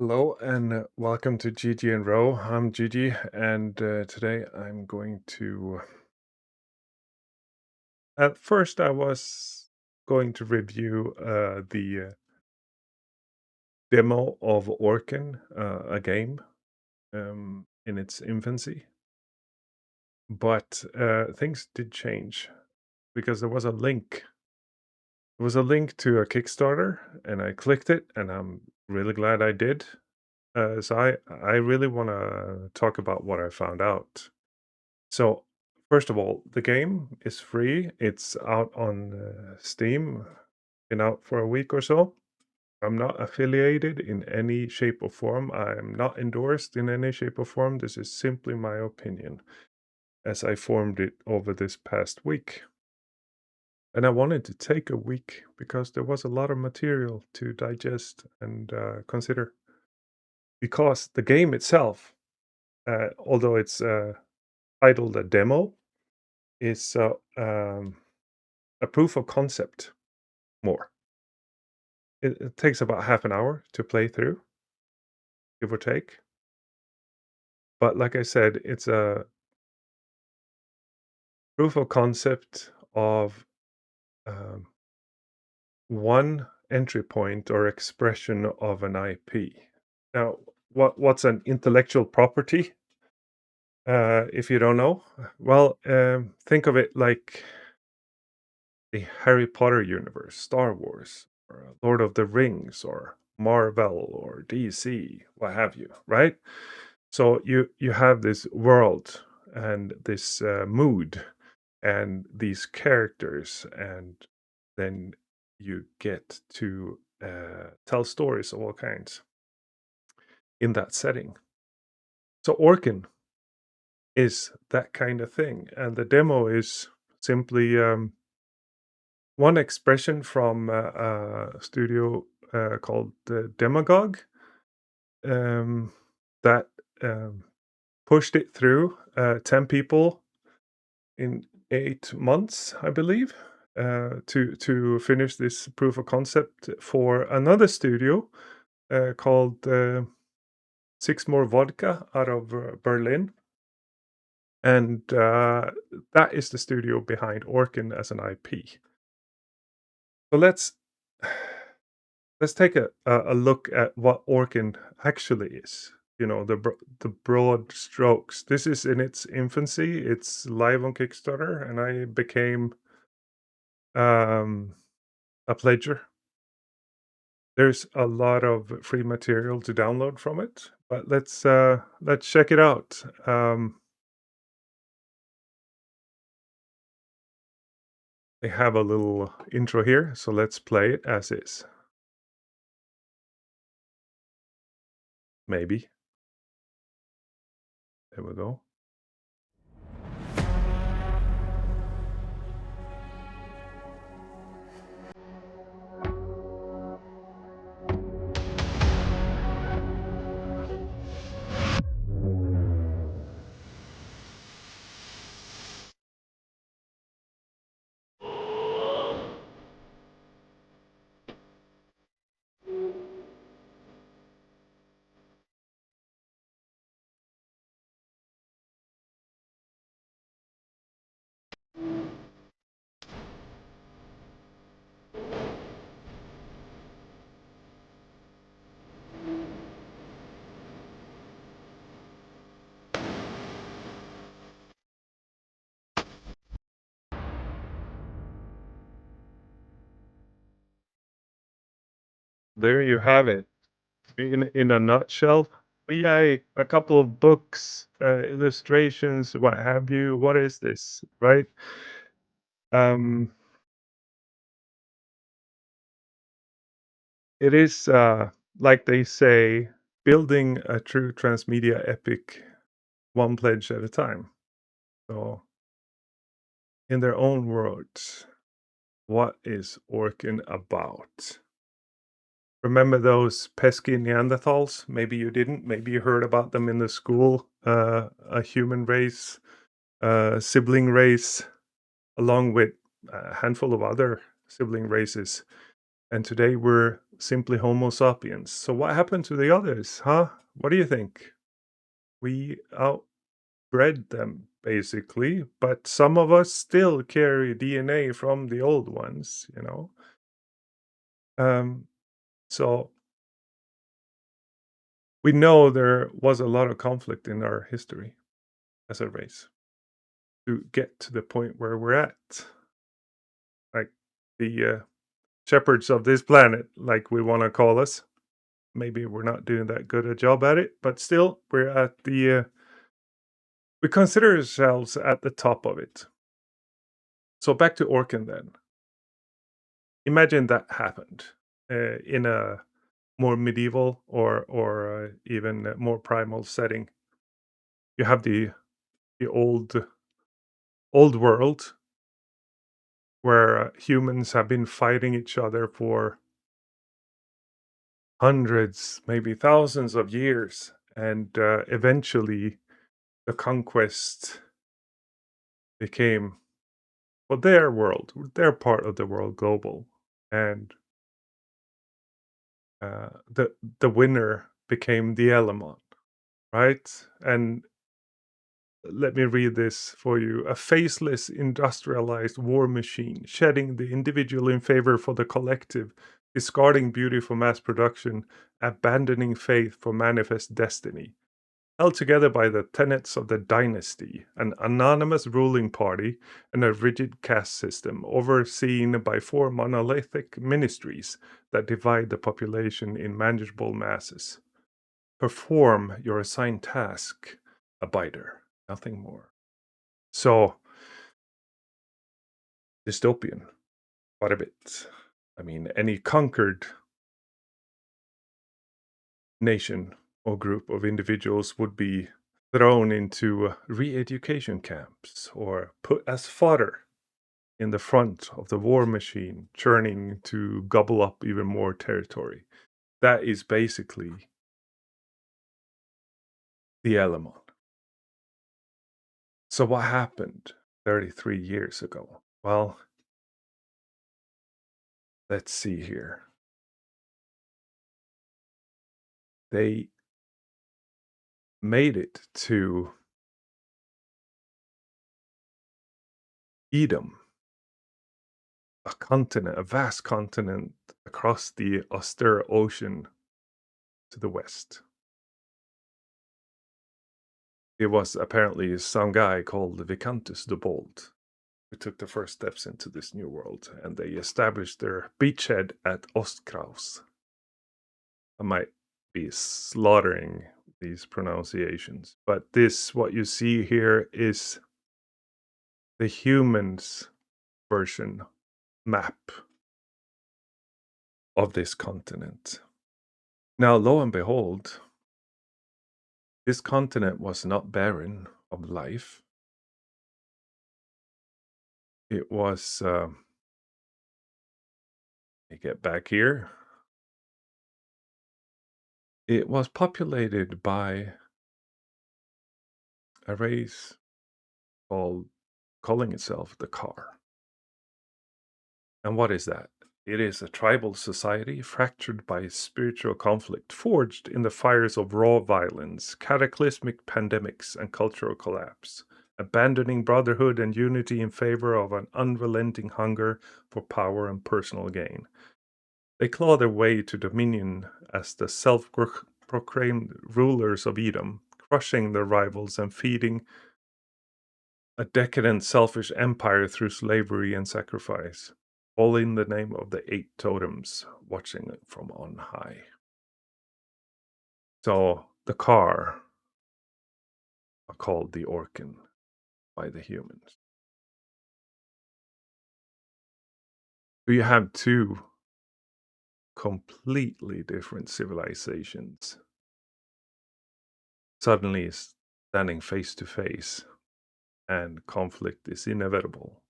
Hello and welcome to Gigi and Row. I'm Gigi, and today I'm going to. At first, I was going to review the demo of Orken, a game in its infancy, but things did change because there was a link. There was a link to a Kickstarter, and I clicked it, and I'm really glad I did. So I really want to talk about what I found out. So, first of all, the game is free. It's out on Steam, been out for a week or so. I'm not affiliated in any shape or form. I am not endorsed in any shape or form. This is simply my opinion as I formed it over this past week. And I wanted to take a week because there was a lot of material to digest and consider. Because the game itself, although it's titled a demo, is a proof of concept more. It takes about half an hour to play through, give or take. But like I said, it's a proof of concept of um, one entry point or expression of an IP. Now, what's an intellectual property? If you don't know, well, think of it like the Harry Potter universe, Star Wars, or Lord of the Rings, or Marvel, or DC, what have you, right? So you have this world and this mood and these characters, and then you get to tell stories of all kinds in that setting. So Orkin is that kind of thing, and the demo is simply one expression from a studio called Demagogue that pushed it through 10 people in 8 months, I believe, to finish this proof of concept for another studio called Six More Vodka out of Berlin. And that is the studio behind Orkin as an IP. So let's take a look at what Orkin actually is. You know, the broad strokes. This is in its infancy. It's live on Kickstarter, and I became a pledger. There's a lot of free material to download from it, but let's check it out. They have a little intro here, so let's play it as is. Maybe. There we go. There you have it. In a nutshell, yay, a couple of books, illustrations, what have you. What is this, right? Um, it is, like they say, building a true transmedia epic one pledge at a time. So, in their own words, what is Orkin about? Remember those pesky Neanderthals? Maybe you didn't. Maybe you heard about them in the school. A human race, sibling race, along with a handful of other sibling races. And today we're simply Homo sapiens. So what happened to the others, huh? What do you think? We outbred them, basically, but some of us still carry DNA from the old ones, you know? So we know there was a lot of conflict in our history as a race to get to the point where we're at. Like the shepherds of this planet, like we want to call us. Maybe we're not doing that good a job at it, but still, we're at the we consider ourselves at the top of it. So back to Orkin then. Imagine that happened in a more medieval or even more primal setting. You have the old world where humans have been fighting each other for hundreds, maybe thousands of years, and eventually the conquest became, well, their world, their part of the world, global, and the winner became the Element, right? And let me read this for you. A faceless, industrialized war machine, shedding the individual in favor for the collective, discarding beauty for mass production, abandoning faith for manifest destiny. Held together by the tenets of the dynasty, an anonymous ruling party, and a rigid caste system overseen by four monolithic ministries that divide the population in manageable masses. Perform your assigned task, abider, nothing more. So, dystopian, quite a bit. I mean, any conquered nation or group of individuals would be thrown into re education camps or put as fodder in the front of the war machine, churning to gobble up even more territory. That is basically the element. So, what happened 33 years ago? Well, let's see here. They made it to Edom, a continent, a vast continent across the austere ocean to the west. It was apparently some guy called Vicantus the Bold who took the first steps into this new world, and they established their beachhead at Ostkraus. I might be slaughtering these pronunciations, but this, what you see here, is the humans' version map of this continent. Now, lo and behold, this continent was not barren of life. It was, let me get back here. It was populated by a race calling itself the Khar. And what is that? It is a tribal society fractured by spiritual conflict, forged in the fires of raw violence, cataclysmic pandemics, and cultural collapse, abandoning brotherhood and unity in favor of an unrelenting hunger for power and personal gain. They claw their way to dominion as the self proclaimed rulers of Edom, crushing their rivals and feeding a decadent, selfish empire through slavery and sacrifice, all in the name of the eight totems watching it from on high. So the Khar are called the Orken by the humans. So you have two completely different civilizations suddenly standing face to face, and conflict is inevitable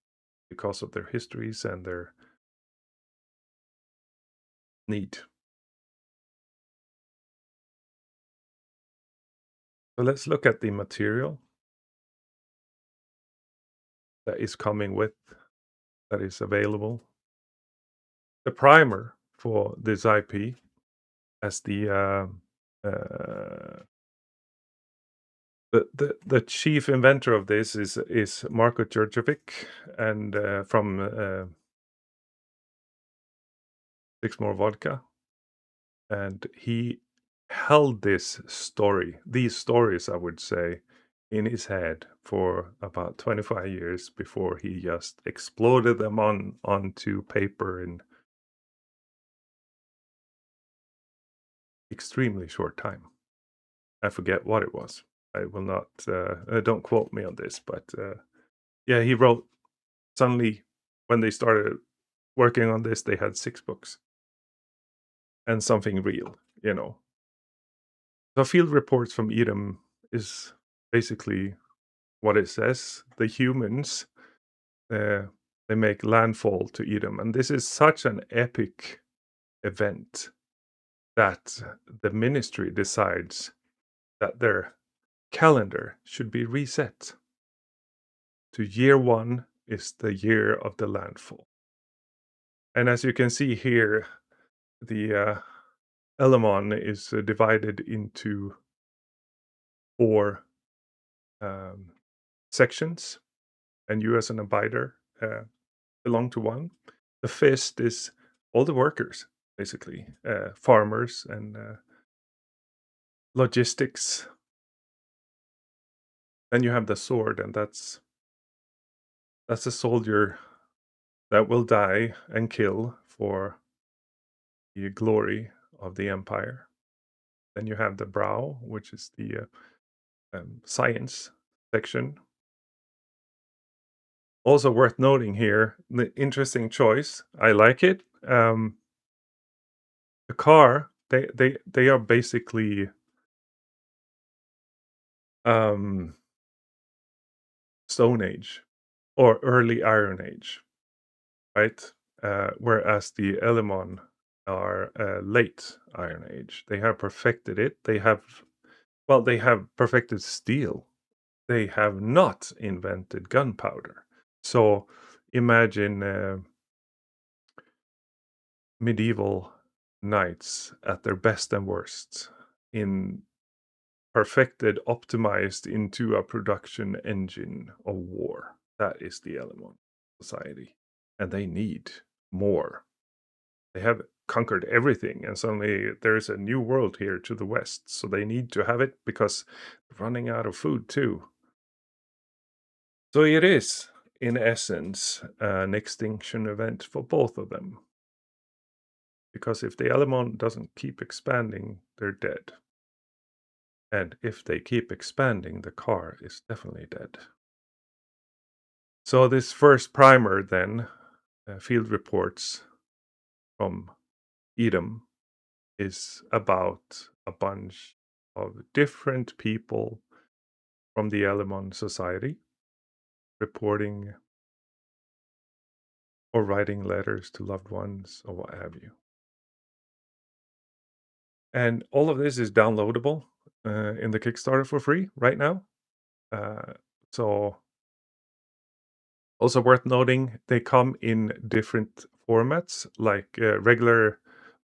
because of their histories and their need. So let's look at the material that is coming with, that is available. The primer for this IP, as uh, the chief inventor of this is Marko Djurdjevic, and from Six More Vodka, and he held these stories, I would say, in his head for about 25 years before he just exploded them onto paper in extremely short time. I forget what it was. I will not. Don't quote me on this, but yeah, he wrote. Suddenly, when they started working on this, they had 6 books and something real. The field reports from Edom is basically what it says. The humans, uh, they make landfall to Edom, and this is such an epic event that the ministry decides that their calendar should be reset to year 1 is the year of the landfall. And as you can see here, the Elamon is divided into 4 sections, and you as an abider belong to one. The fist is all the workers, basically, farmers and logistics. Then you have the sword, and that's a soldier that will die and kill for the glory of the empire. Then you have the brow, which is the science section. Also worth noting here, the interesting choice. I like it. The Khar, they are basically Stone Age or early Iron Age, right? Whereas the Elamon are late Iron Age. They have perfected it. They have perfected steel. They have not invented gunpowder. So imagine medieval knights at their best and worst, in perfected, optimized into a production engine of war. That is the Elamon society. And they need more. They have conquered everything, and suddenly there's a new world here to the west. So they need to have it because they're running out of food too. So it is, in essence, an extinction event for both of them. Because if the Elamon doesn't keep expanding, they're dead. And if they keep expanding, the Khar is definitely dead. So this first primer then, field reports from Edom, is about a bunch of different people from the Elamon society reporting or writing letters to loved ones or what have you. And all of this is downloadable in the Kickstarter for free right now. So also worth noting, they come in different formats, like regular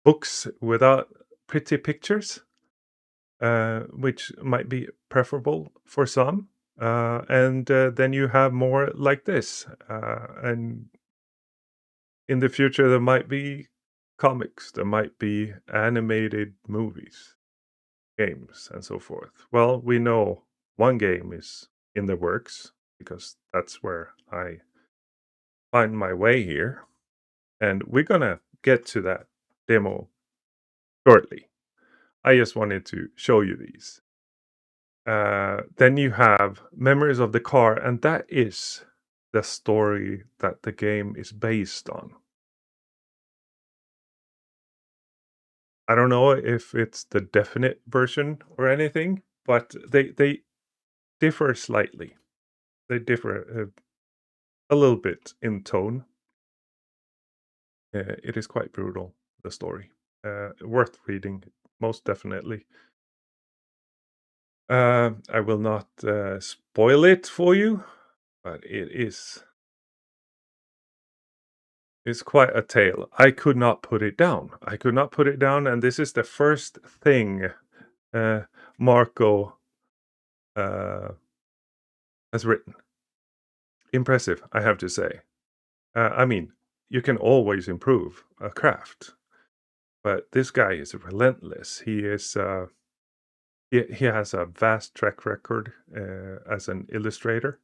books without pretty pictures, which might be preferable for some. And then you have more like this. And in the future, there might be comics, there might be animated movies, games, and so forth. Well, we know one game is in the works because that's where I find my way here. And we're going to get to that demo shortly. I just wanted to show you these. Then you have Memories of the Khar, and that is the story that the game is based on. I don't know if it's the definite version or anything, but they differ slightly. They differ a little bit in tone. It is quite brutal, the story. Worth reading, most definitely. I will not spoil it for you, but it is It's quite a tale. I could not put it down. I could not put it down, and this is the first thing uh, Marco uh, has written. Impressive, I have to say. I mean, you can always improve a craft, but this guy is relentless. He has a vast track record as an illustrator,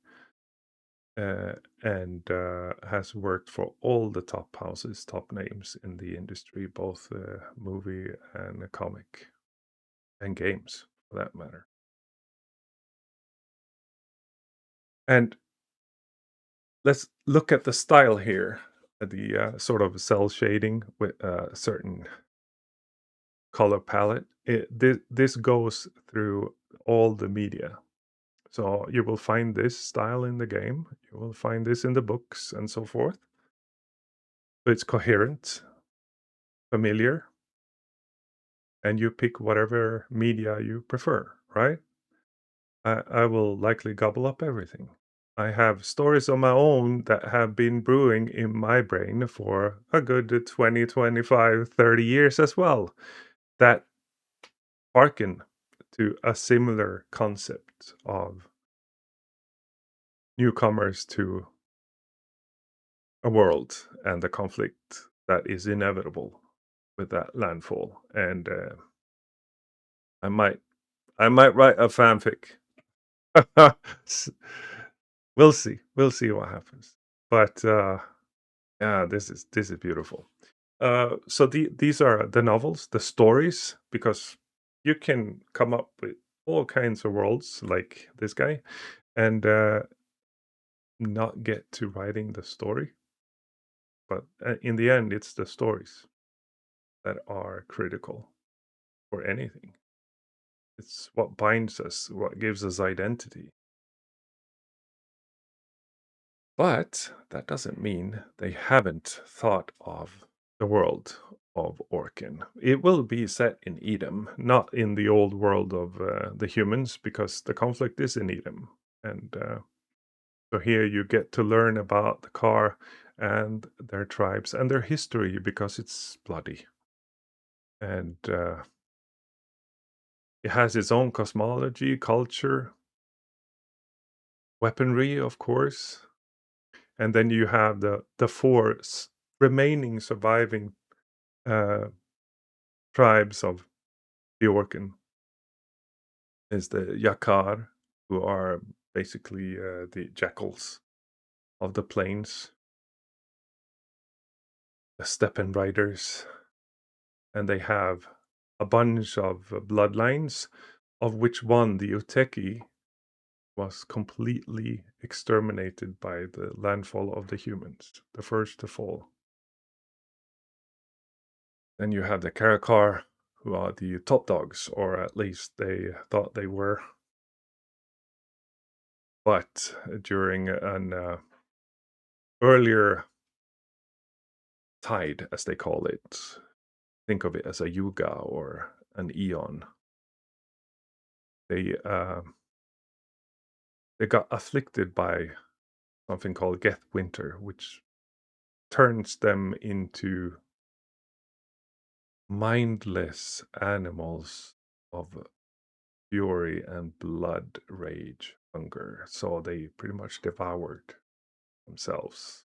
uh, and has worked for all the top houses, top names in the industry, both movie and comic and games, for that matter. And let's look at the style here, the sort of cell shading with a certain color palette. This goes through all the media. So you will find this style in the game, you will find this in the books and so forth. So it's coherent, familiar, and you pick whatever media you prefer, right? I will likely gobble up everything. I have stories of my own that have been brewing in my brain for a good 20, 25, 30 years as well, that hearken to a similar concept of newcomers to a world and the conflict that is inevitable with that landfall. And I might I might write a fanfic. S- we'll see what happens. But yeah, this is beautiful. So these are the novels, the stories, because you can come up with all kinds of worlds like this guy, and not get to writing the story. But in the end, it's the stories that are critical for anything. It's what binds us, what gives us identity. But that doesn't mean they haven't thought of the world of Orkin. It will be set in Edom, not in the old world of the humans, because the conflict is in Edom. And so here you get to learn about the Khar and their tribes and their history because it's bloody. And it has its own cosmology, culture, weaponry, of course. And then you have the four remaining surviving uh, tribes of the Orken is the Yakar, who are basically the jackals of the plains, the Steppen Riders, and they have a bunch of bloodlines, of which one, the Uteki, was completely exterminated by the landfall of the humans, the first to fall. Then you have the Karakar, who are the top dogs, or at least they thought they were. But during an earlier tide, as they call it, think of it as a yuga or an eon, they they got afflicted by something called Geth Winter, which turns them into mindless animals of fury and blood rage, hunger. So they pretty much devoured themselves.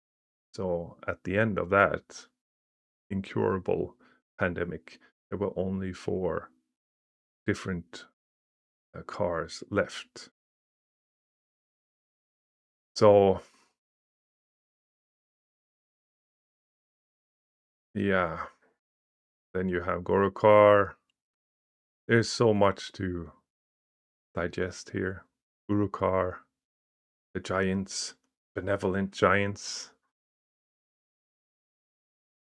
So at the end of that incurable pandemic, there were only four different cars left. So yeah, then you have Gorokar. There's so much to digest here. Urukar, the giants, benevolent giants.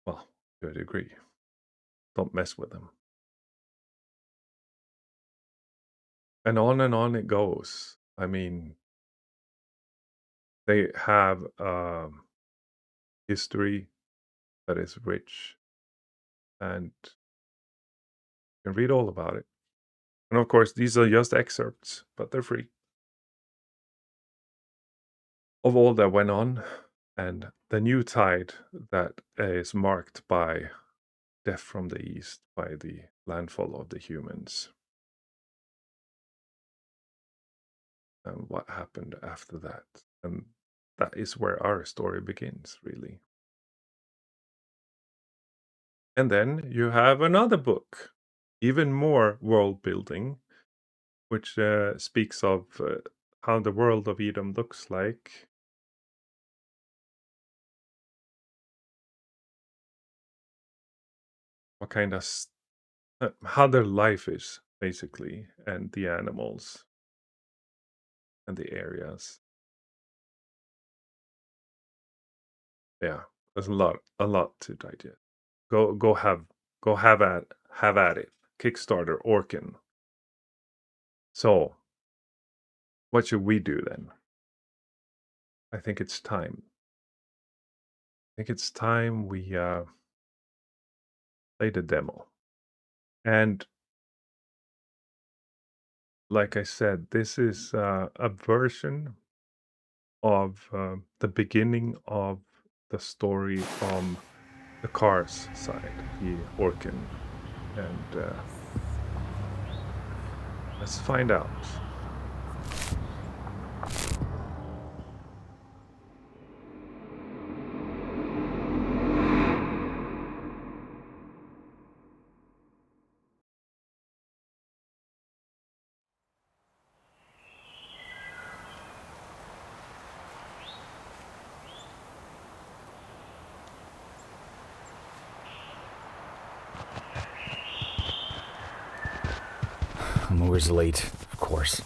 Well, to a degree. Don't mess with them. And on it goes. I mean, they have history that is rich, and you can read all about it. And of course, these are just excerpts, but they're free, of all that went on. And the new tide that is marked by death from the east, by the landfall of the humans. And what happened after that. And that is where our story begins, really. And then you have another book, even more world building, which speaks of how the world of Edom looks like. What kind of how their life is, basically, and the animals and the areas. Yeah, there's a lot to digest. Go have at it. Kickstarter Orken. So, what should we do then? I think it's time. I think it's time we play the demo. And like I said, this is a version of the beginning of the story from the Khar's side, the Orken. And let's find out. Moor's late, of course.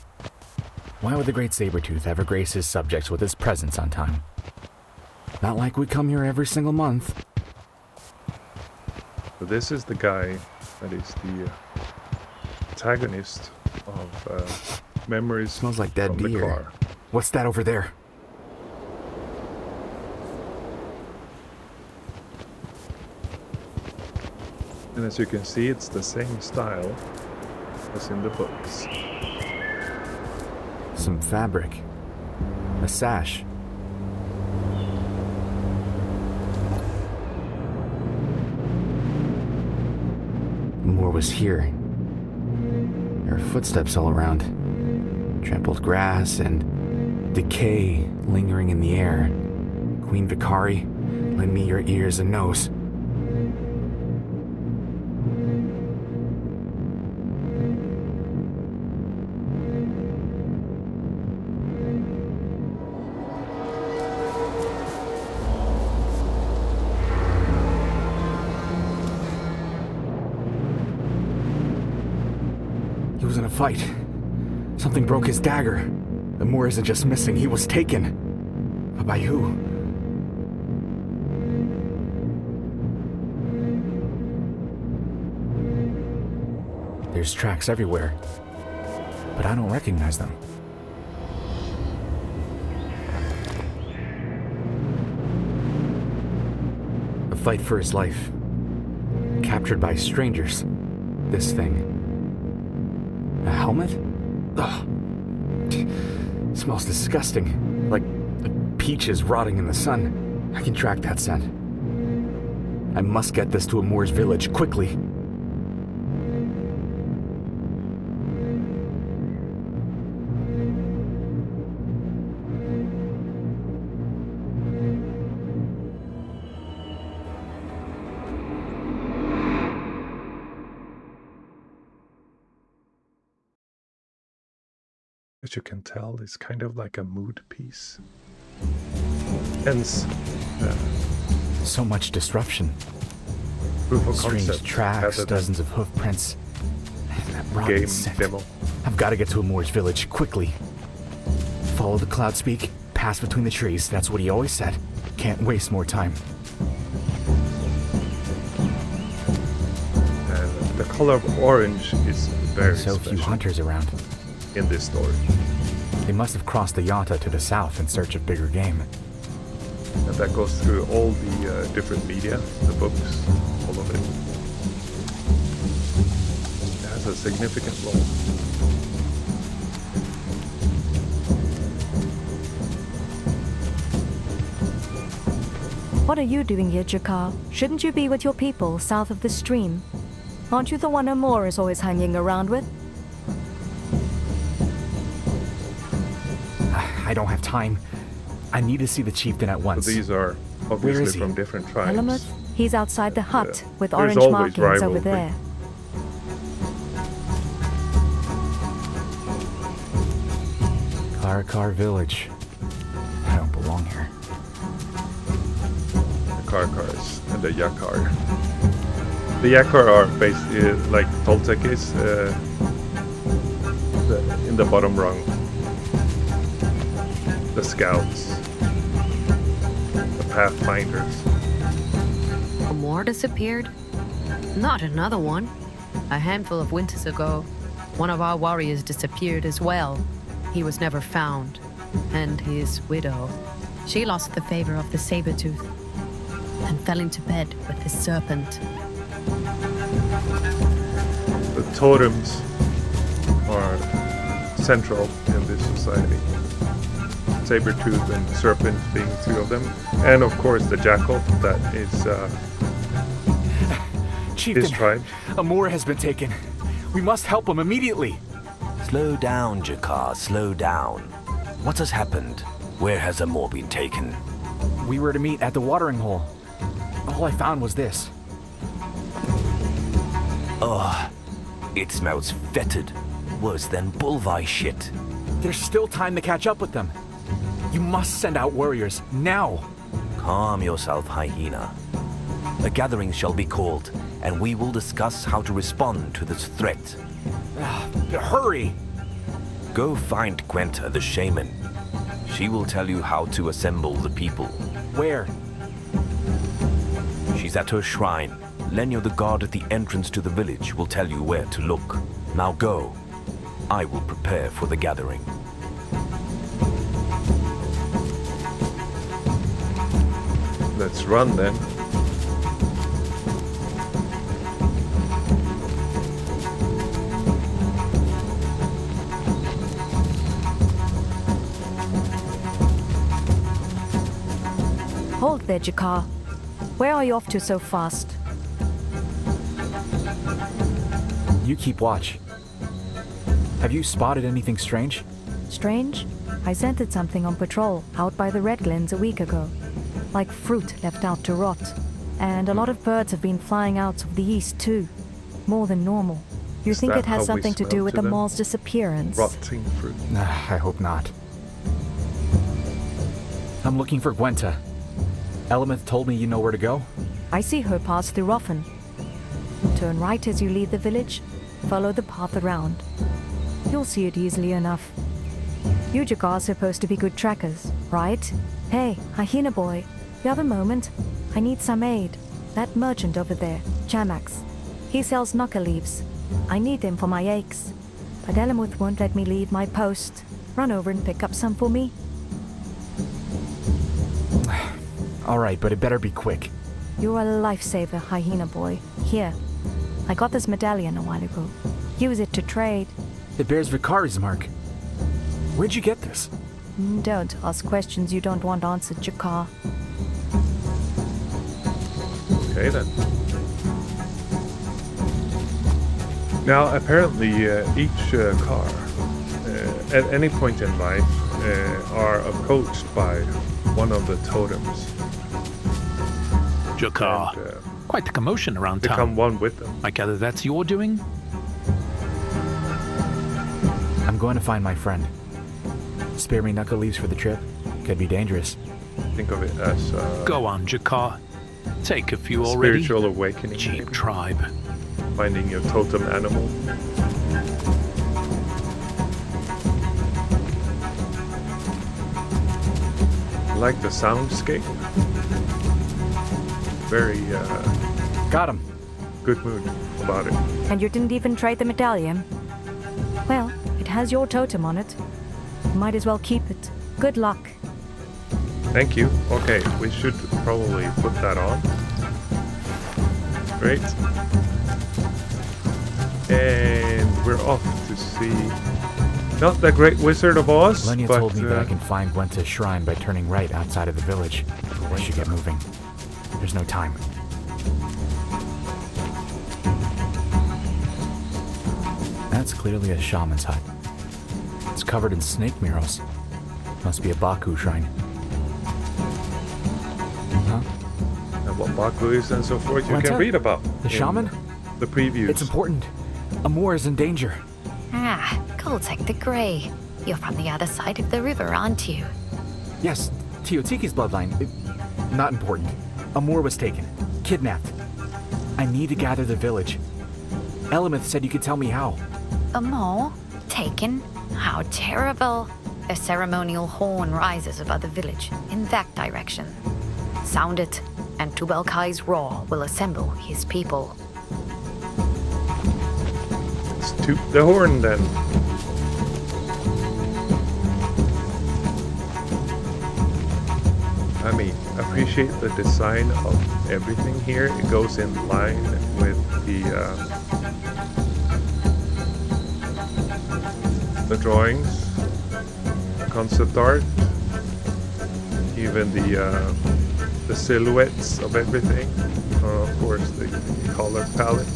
Why would the great Sabertooth ever grace his subjects with his presence on time? Not like we come here every single month. So this is the guy that is the protagonist of Memories Smells like dead from the deer. Khar. What's that over there? And as you can see, it's the same style as in the books. Some fabric. A sash. Moore was here. There are footsteps all around. Trampled grass and decay lingering in the air. Queen Vicari, lend me your ears and nose. He was in a fight. Something broke his dagger. The Moor isn't just missing, he was taken. But by who? There's tracks everywhere, but I don't recognize them. A fight for his life. Captured by strangers. This thing. A helmet? Ugh. Smells disgusting. Like peaches rotting in the sun. I can track that scent. I must get this to a Moor's village, quickly. As you can tell, it's kind of like a mood piece. Hence, So much disruption. proof of Strange concept tracks, rather than dozens of hoof prints. And that rotten game scent. demo. I've got to get to a Moor's village, quickly. Follow the cloud speak, pass between the trees. That's what he always said. Can't waste more time. And the color of orange is very So special few hunters around. in this story. They must have crossed the Yata to the south in search of bigger game. And that goes through all the different media, the books, all of it. It has a significant role. What are you doing here, Jakar? Shouldn't you be with your people south of the stream? Aren't you the one Amor is always hanging around with? I don't have time. I need to see the chieftain at once. So these are Where obviously is he? from different tribes. Elamuth? He's outside the hut with there's orange always markings over rivalry. there. Khar village. I don't belong here. The Karkars and the Yakar. The Yakar are basically like Coltec is in the bottom rung. The scouts, the pathfinders. Amor disappeared? Not another one. A handful of winters ago, one of our warriors disappeared as well. He was never found. And his widow. She lost the favor of the Sabertooth and fell into bed with the serpent. The totems are central in this society. Sabertooth and Serpent being two of them. And of course the Jackal, that is Chieftain, his tribe. Amor has been taken. We must help him immediately. Slow down, Jakar, slow down. What has happened? Where has Amor been taken? We were to meet at the watering hole. All I found was this. Ugh, it smells fetid. Worse than Bulvi shit. There's still time to catch up with them. You must send out warriors, now! Calm yourself, hyena. A gathering shall be called, and we will discuss how to respond to this threat. Hurry! Go find Gwenta, the shaman. She will tell you how to assemble the people. Where? She's at her shrine. Lenyo, the guard at the entrance to the village, will tell you where to look. Now go. I will prepare for the gathering. Let's run then. Hold there, Jakar. Where are you off to so fast? You keep watch. Have you spotted anything strange? Strange? I scented something on patrol out by the Red Glens a week ago. Like fruit left out to rot. And a lot of birds have been flying out of the east too. More than normal. You Is think that it has how we something to do smell with to the them? mall's disappearance? Rotting fruit. I hope not. I'm looking for Gwenta. Elamuth told me you know where to go. I see her pass through often. Turn right as you leave the village. Follow the path around. You'll see it easily enough. You Jakar are supposed to be good trackers, right? Hey, hyena boy, you have a moment? I need some aid. That merchant over there, Chamax. He sells knuckle leaves. I need them for my aches. But Elamuth won't let me leave my post. Run over and pick up some for me. All right, but it better be quick. You're a lifesaver, hyena boy. Here. I got this medallion a while ago. Use it to trade. It bears Vicari's mark. Where'd you get this? Don't ask questions you don't want answered, Jakar. Okay then. Now apparently each car at any point in life are approached by one of the totems. Jakar. And, Quite the commotion around become town. one with them. I gather that's your doing? I'm going to find my friend. Spare me knuckle leaves for the trip. Could be dangerous. Think of it as Go on, Jakar. Take a few already. spiritual awakening. Cheap maybe. tribe. Finding your totem animal. I like the soundscape. Very Got him. good mood about it. And you didn't even trade the medallion? Well, it has your totem on it. Might as well keep it. Good luck. Thank you. Okay, we should probably put that on. Great. And we're off to see not the Great Wizard of Oz, Lenya but told me that I can find Gwenta's shrine by turning right outside of the village. I should get moving. There's no time. That's clearly a shaman's hut. It's covered in snake murals. Must be a Baku shrine. Huh? And what Baku is and so forth, you What's can up? read about. The in shaman? The previews. It's important. Amor is in danger. Ah, Coltec the Grey. You're from the other side of the river, aren't you? Yes, Teotihuacan's bloodline. Not important. Amor was taken. Kidnapped. I need to gather the village. Elamith said you could tell me how. Amor? Taken? How terrible. A ceremonial horn rises above the village, in that direction. Sound it, and Tubal-Cain's roar will assemble his people. Let's toot the horn then. I mean, appreciate the design of everything here. It goes in line with the drawings, concept art, even the silhouettes of everything. Of course, the color palette.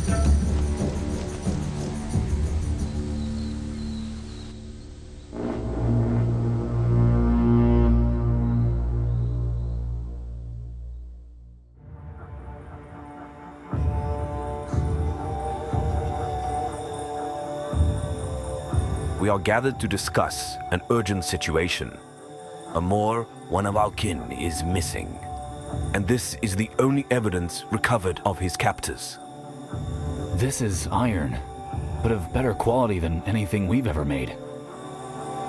We are gathered to discuss an urgent situation. Amor, one of our kin, is missing. And this is the only evidence recovered of his captors. This is iron, but of better quality than anything we've ever made.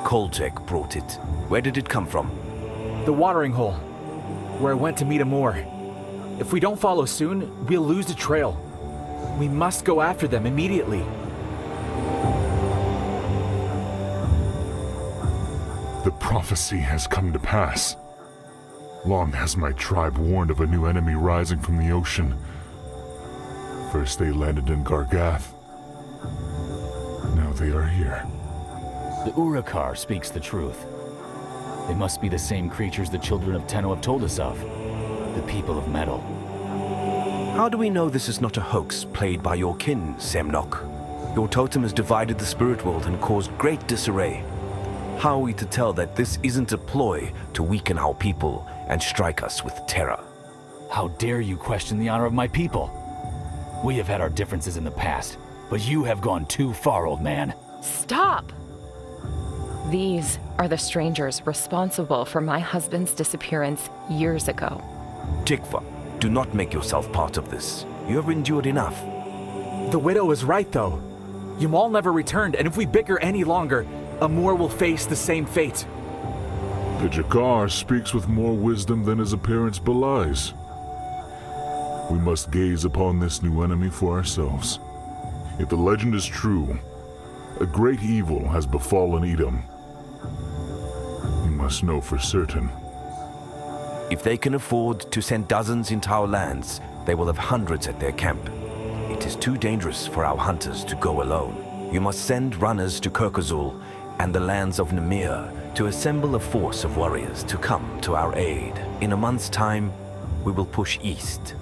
Coltec brought it. Where did it come from? The watering hole, where I went to meet Amor. If we don't follow soon, we'll lose the trail. We must go after them immediately. The prophecy has come to pass. Long has my tribe warned of a new enemy rising from the ocean. First they landed in Gargath. Now they are here. The Khar speaks the truth. They must be the same creatures the children of Tenno have told us of. The people of metal. How do we know this is not a hoax played by your kin, Semnok? Your totem has divided the spirit world and caused great disarray. How are we to tell that this isn't a ploy to weaken our people and strike us with terror? How dare you question the honor of my people? We have had our differences in the past, but you have gone too far, old man. Stop! These are the strangers responsible for my husband's disappearance years ago. Tikva, do not make yourself part of this. You have endured enough. The widow is right, though. Yamal never returned, and if we bicker any longer, Amor will face the same fate. The Jakar speaks with more wisdom than his appearance belies. We must gaze upon this new enemy for ourselves. If the legend is true, a great evil has befallen Edom. We must know for certain. If they can afford to send dozens into our lands, they will have hundreds at their camp. It is too dangerous for our hunters to go alone. You must send runners to Kirkazul and the lands of Nemir to assemble a force of warriors to come to our aid. In a month's time, we will push east.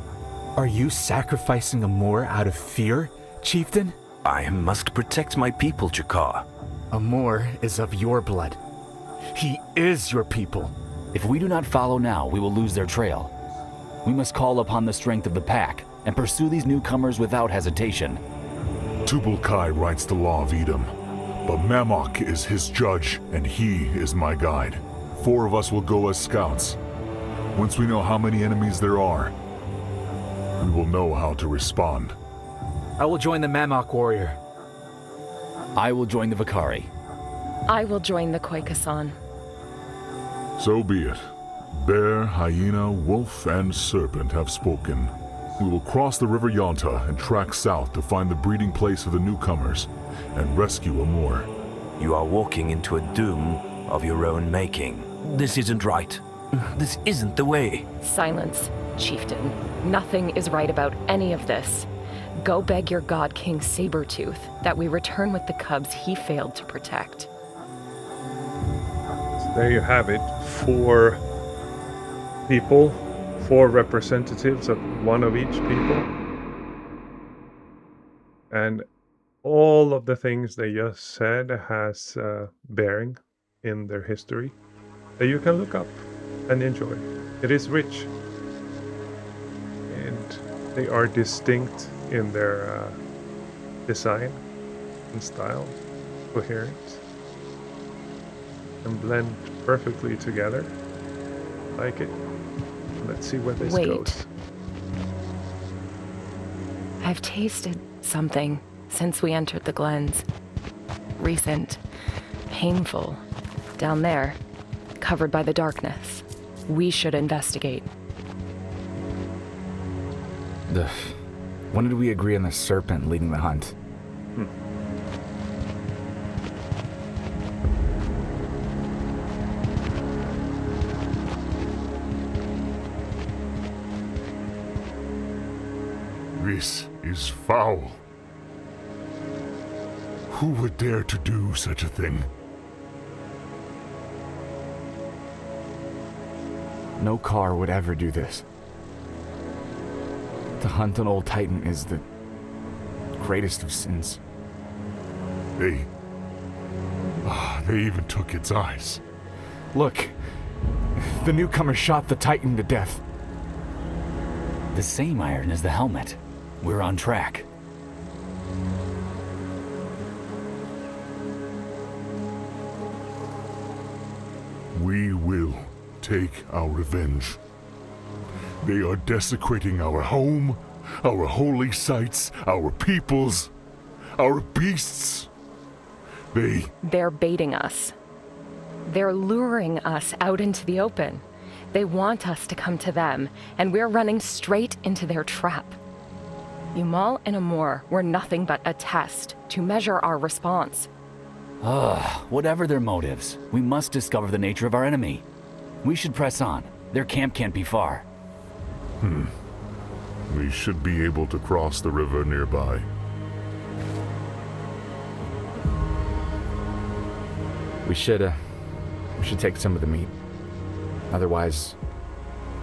Are you sacrificing Amor out of fear, chieftain? I must protect my people, Jakar. Amor is of your blood. He is your people. If we do not follow now, we will lose their trail. We must call upon the strength of the pack and pursue these newcomers without hesitation. Tubal-Cain writes the law of Edom, but Mamok is his judge, and he is my guide. 4 of us will go as scouts. Once we know how many enemies there are, we will know how to respond. I will join the Mamok warrior. I will join the Vakari. I will join the Koikasan. So be it. Bear, hyena, wolf, and serpent have spoken. We will cross the river Yonta and track south to find the breeding place of the newcomers and rescue Amor. You are walking into a doom of your own making. This isn't right. This isn't the way. Silence, chieftain. Nothing is right about any of this. Go beg your god King Sabertooth that we return with the cubs he failed to protect. So there you have it. 4 people, 4 representatives of one of each people. And all of the things they just said has bearing in their history that you can look up and enjoy. It is rich. And they are distinct in their design and style, coherent, and blend perfectly together. Like it. Let's see where this goes. I've tasted something since we entered the Glens. Recent, painful, down there, covered by the darkness. We should investigate. When did we agree on the serpent leading the hunt? This is foul. Who would dare to do such a thing? No Khar would ever do this. To hunt an old titan is the greatest of sins. They even took its eyes. Look, the newcomer shot the titan to death. The same iron as the helmet. We're on track. We will take our revenge. They are desecrating our home, our holy sites, our peoples, our beasts. They're baiting us. They're luring us out into the open. They want us to come to them, and we're running straight into their trap. Umal and Amor were nothing but a test to measure our response. Whatever their motives, we must discover the nature of our enemy. We should press on. Their camp can't be far. We should be able to cross the river nearby. We should take some of the meat. Otherwise,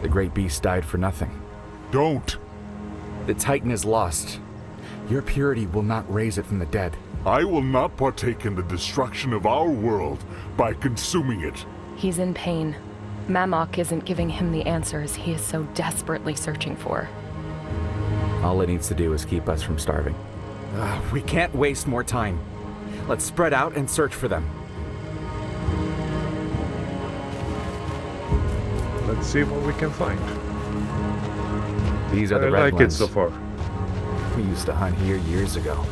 the great beast died for nothing. Don't! The Titan is lost. Your purity will not raise it from the dead. I will not partake in the destruction of our world by consuming it. He's in pain. Mamok isn't giving him the answers he is so desperately searching for. All it needs to do is keep us from starving. We can't waste more time. Let's spread out and search for them. Let's see what we can find. These are the I Red like it Glens. so far. We used to hunt here years ago,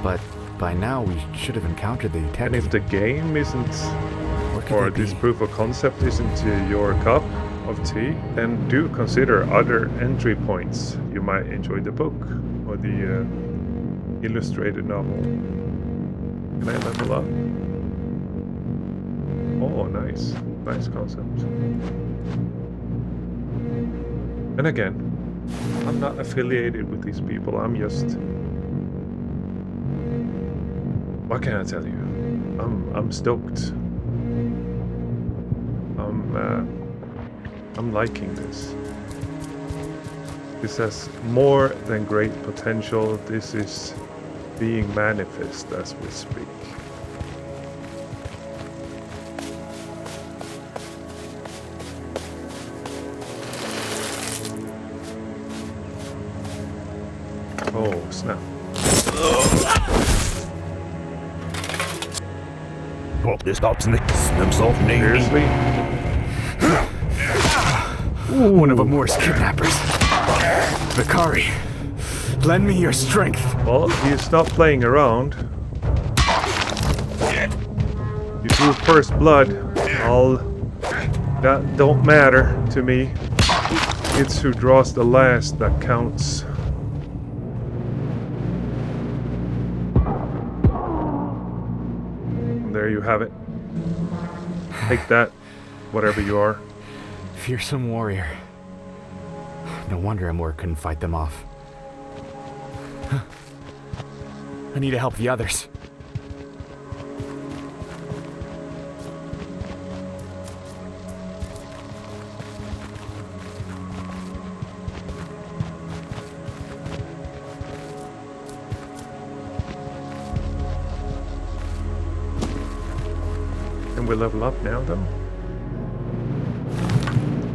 but by now we should have encountered the tech. And if the game isn't, Where could or they this be? proof of concept isn't your cup of tea, then do consider other entry points. You might enjoy the book or the illustrated novel. Can I level up? Oh, nice. Nice concept. And again, I'm not affiliated with these people. I'm just... What can I tell you? I'm stoked. I'm liking this. This has more than great potential. This is being manifest as we speak. Oh, snap. Pop this up and themselves name. Seriously? One of Amor's kidnappers. Vakari, lend me your strength. Well, you stop playing around. You drew first blood. That don't matter to me. It's who draws the last that counts. And there you have it. Take that, whatever you are. Fearsome warrior. No wonder Amor couldn't fight them off. I need to help the others. we level up now, though?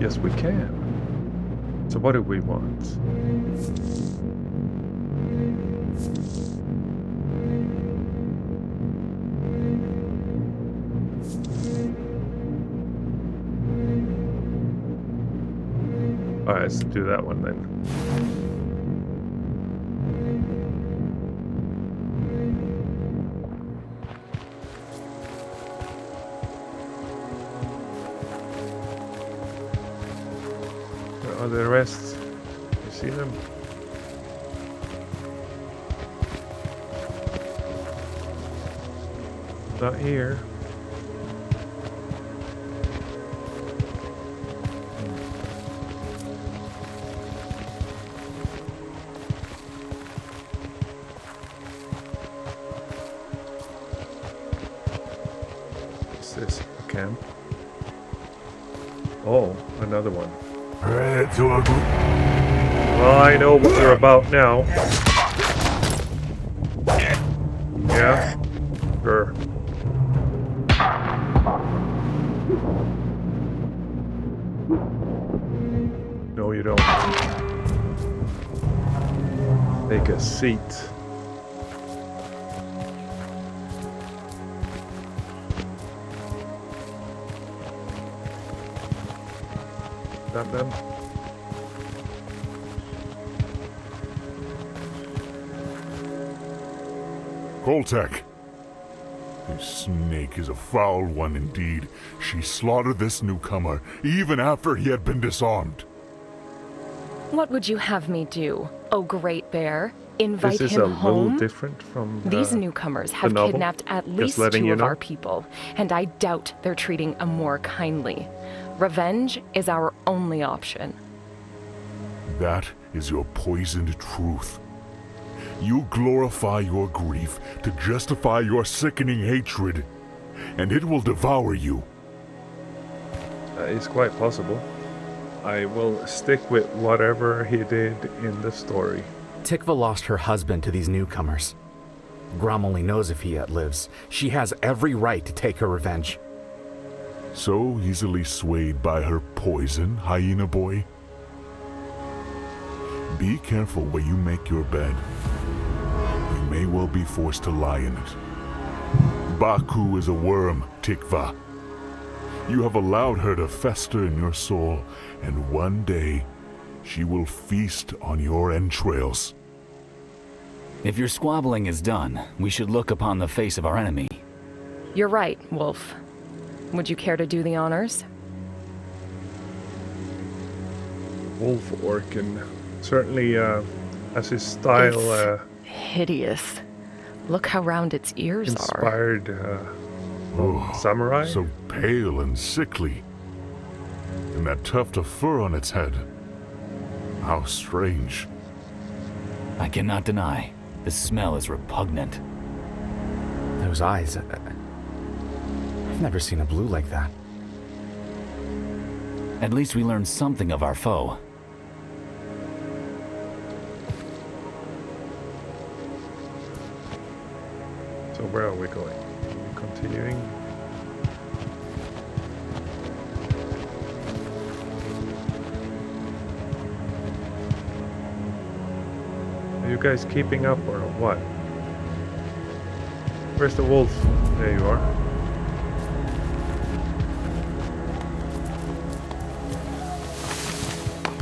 Yes, we can. So what do we want? Alright, let's do that one then. Where are the rest? You see them? Not here. What's this? A camp? Oh, another one. Well, I know what you're about now. Yeah? Sure. No, you don't. Take a seat. That them? Coltec. This snake is a foul one indeed. She slaughtered this newcomer, even after he had been disarmed. What would you have me do, oh great bear? Invite This is him a home? little different from These newcomers have novel. kidnapped at Just least letting 2 you of know. our people, and I doubt they're treating them more kindly. Revenge is our only option. That is your poisoned truth. You glorify your grief to justify your sickening hatred, and it will devour you. That is quite possible. I will stick with whatever he did in the story. Tikva lost her husband to these newcomers. Grom only knows if he yet lives. She has every right to take her revenge. So easily swayed by her poison, hyena boy? Be careful where you make your bed. You may well be forced to lie in it. Baku is a worm, Tikva. You have allowed her to fester in your soul, and one day she will feast on your entrails. If your squabbling is done, we should look upon the face of our enemy. You're right, Wolf. Would you care to do the honors? Wolf Orken. Certainly has his style Hideous. Look how round its ears are. inspired samurai. So pale and sickly. And that tuft of fur on its head. How strange. I cannot deny, the smell is repugnant. Those eyes. I've never seen a blue like that. At least we learned something of our foe. So where are we going? Continuing. Are you guys keeping up or what? Where's the wolf? There you are.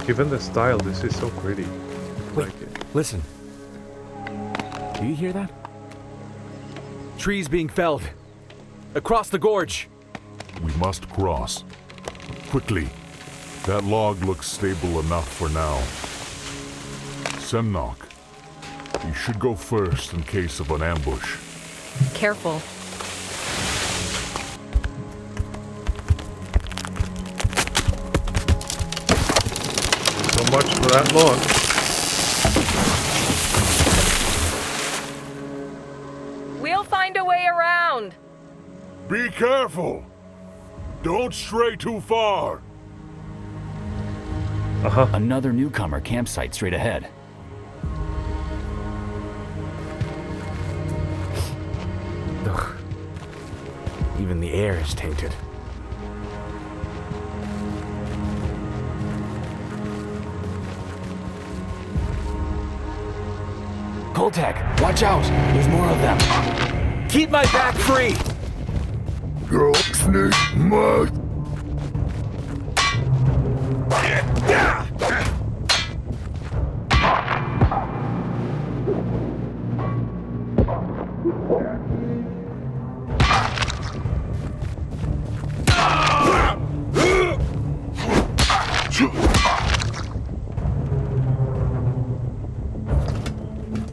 Given the style, this is so pretty. I Wait, like it. listen. Do you hear that? Trees being felled. Across the gorge. We must cross. Quickly. That log looks stable enough for now. Semnok, you should go first in case of an ambush. Careful. So much for that log. We'll find a way around. Be careful! Don't stray too far! Another newcomer campsite straight ahead. Ugh. Even the air is tainted. Coltec, watch out! There's more of them. Keep my back free! Girl, snake, mud.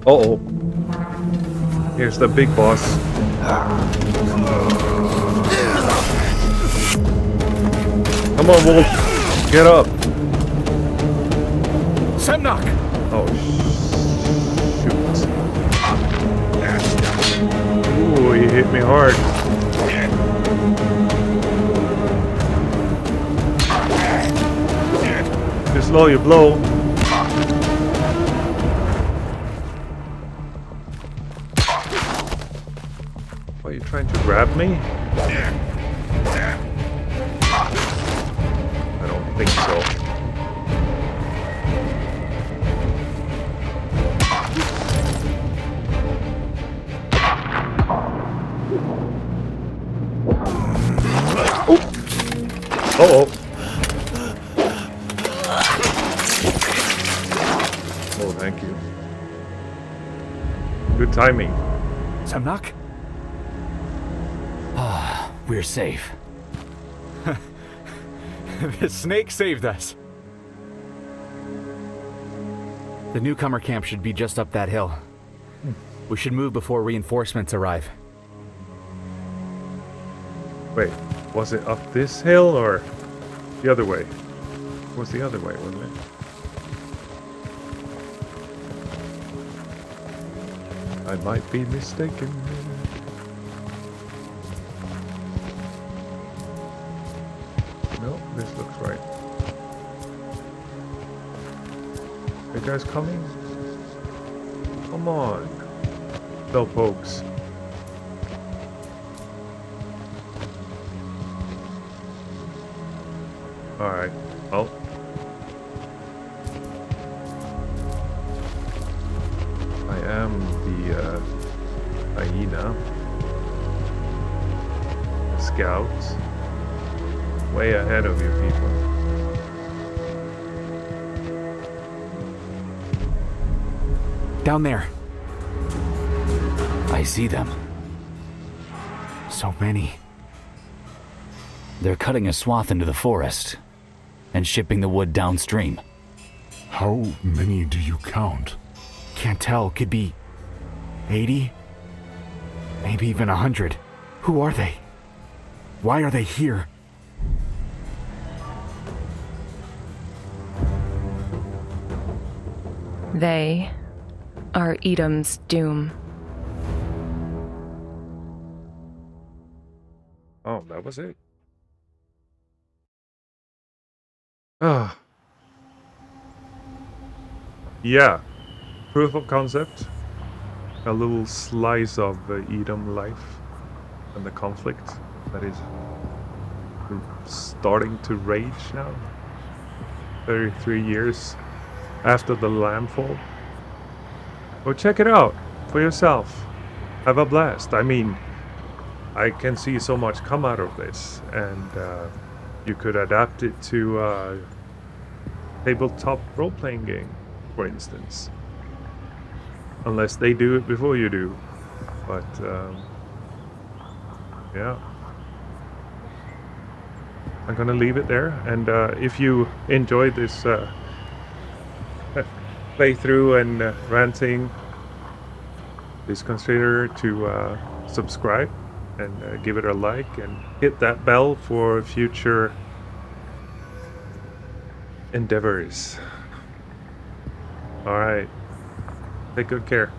Uh-oh. Here's the big boss. Come on, Wolf. Get up. Semnok! Oh, shoot. Ooh, he hit me hard. Just slow your blow. Are you trying to grab me? I don't think so. Oh. Oh, thank you. Good timing. Semnok? We're safe. The snake saved us. The newcomer camp should be just up that hill. We should move before reinforcements arrive. Wait, was it up this hill or the other way? It was the other way, wasn't it? I might be mistaken. No, this looks right. Are you guys coming? Come on. No pokes. Alright, well. I am the hyena. Scout. Way ahead of you people. Down there. I see them. So many. They're cutting a swath into the forest and shipping the wood downstream. How many do you count? Can't tell. Could be 80? Maybe even 100. Who are they? Why are they here? They are Edom's doom. Oh, that was it? Ah. Yeah. Proof of concept. A little slice of Edom life and the conflict that is starting to rage now. 33 years after the landfall. Go check it out for yourself. Have a blast. I mean, I can see so much come out of this, and you could adapt it to tabletop role-playing game, for instance. Unless they do it before you do. But, yeah. I'm gonna leave it there, and if you enjoyed this playthrough and ranting, please consider to subscribe and give it a like and hit that bell for future endeavors. Alright, take good care.